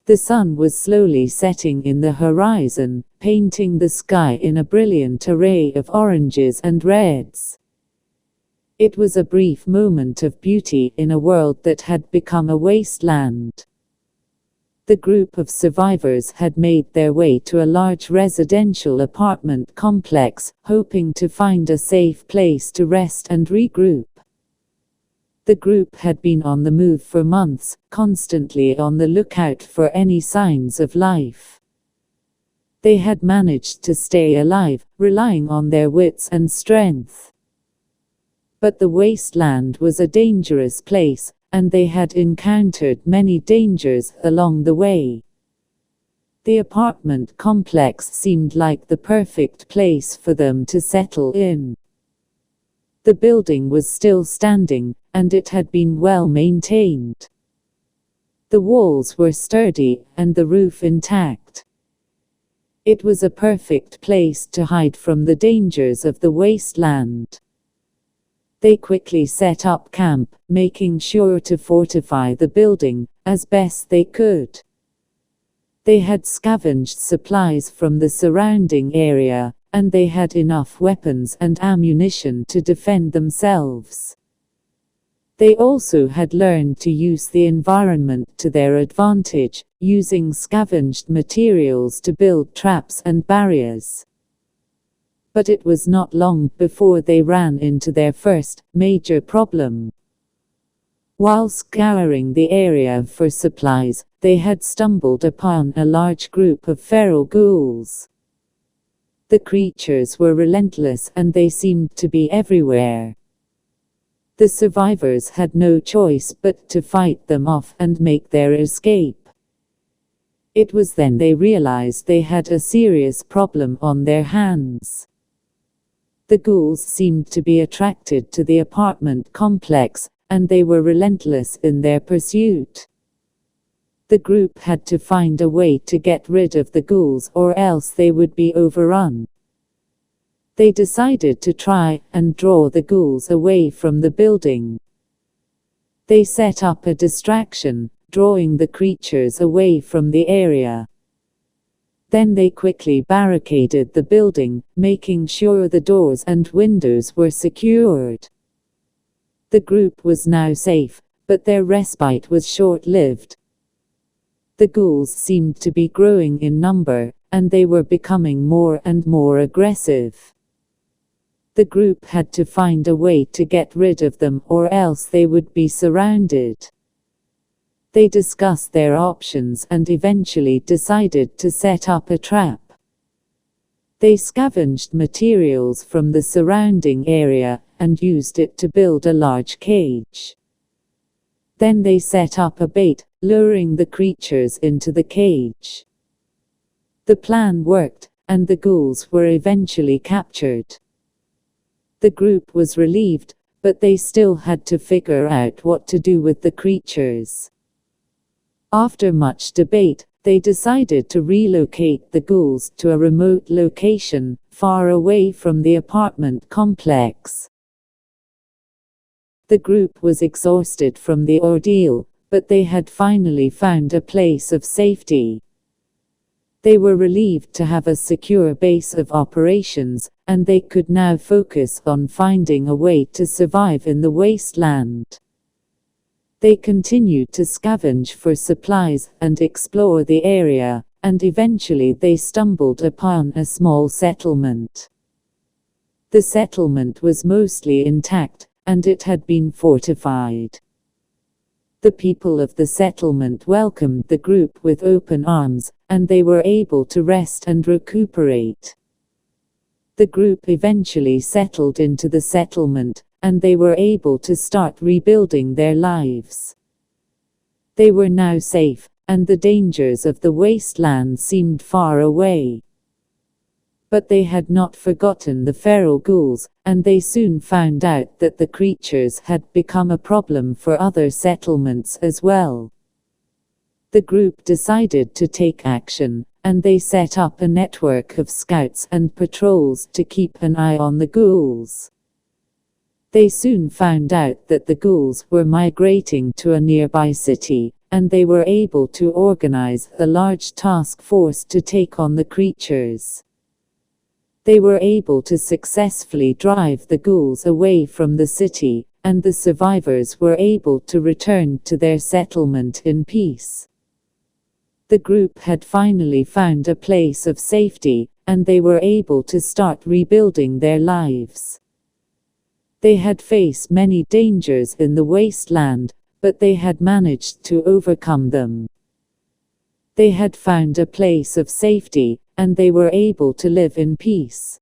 The sun was slowly setting in the horizon, painting the sky in a brilliant array of oranges and reds. It was a brief moment of beauty in a world that had become a wasteland. The group of survivors had made their way to a large residential apartment complex, hoping to find a safe place to rest and regroup. The group had been on the move for months, constantly on the lookout for any signs of life. They had managed to stay alive, relying on their wits and strength. But the wasteland was a dangerous place, and they had encountered many dangers along the way. The apartment complex seemed like the perfect place for them to settle in. The building was still standing, and it had been well maintained. The walls were sturdy, and the roof intact. It was a perfect place to hide from the dangers of the wasteland. They quickly set up camp, making sure to fortify the building as best they could. They had scavenged supplies from the surrounding area, and they had enough weapons and ammunition to defend themselves. They also had learned to use the environment to their advantage, using scavenged materials to build traps and barriers. But it was not long before they ran into their first major problem. While scouring the area for supplies, they had stumbled upon a large group of feral ghouls. The creatures were relentless and they seemed to be everywhere. The survivors had no choice but to fight them off and make their escape. It was then they realized they had a serious problem on their hands. The ghouls seemed to be attracted to the apartment complex, and they were relentless in their pursuit. The group had to find a way to get rid of the ghouls or else they would be overrun. They decided to try and draw the ghouls away from the building. They set up a distraction, drawing the creatures away from the area. Then they quickly barricaded the building, making sure the doors and windows were secured. The group was now safe, but their respite was short-lived. The ghouls seemed to be growing in number, and they were becoming more and more aggressive. The group had to find a way to get rid of them or else they would be surrounded. They discussed their options and eventually decided to set up a trap. They scavenged materials from the surrounding area and used it to build a large cage. Then they set up a bait, luring the creatures into the cage. The plan worked, and the ghouls were eventually captured. The group was relieved, but they still had to figure out what to do with the creatures. After much debate, they decided to relocate the ghouls to a remote location, far away from the apartment complex. The group was exhausted from the ordeal, but they had finally found a place of safety. They were relieved to have a secure base of operations, and they could now focus on finding a way to survive in the wasteland. They continued to scavenge for supplies and explore the area, and eventually they stumbled upon a small settlement. The settlement was mostly intact, and it had been fortified. The people of the settlement welcomed the group with open arms, and they were able to rest and recuperate. The group eventually settled into the settlement, and they were able to start rebuilding their lives. They were now safe, and the dangers of the wasteland seemed far away. But they had not forgotten the feral ghouls, and they soon found out that the creatures had become a problem for other settlements as well. The group decided to take action, and they set up a network of scouts and patrols to keep an eye on the ghouls. They soon found out that the ghouls were migrating to a nearby city, and they were able to organize a large task force to take on the creatures. They were able to successfully drive the ghouls away from the city, and the survivors were able to return to their settlement in peace. The group had finally found a place of safety, and they were able to start rebuilding their lives. They had faced many dangers in the wasteland, but they had managed to overcome them. They had found a place of safety, and they were able to live in peace.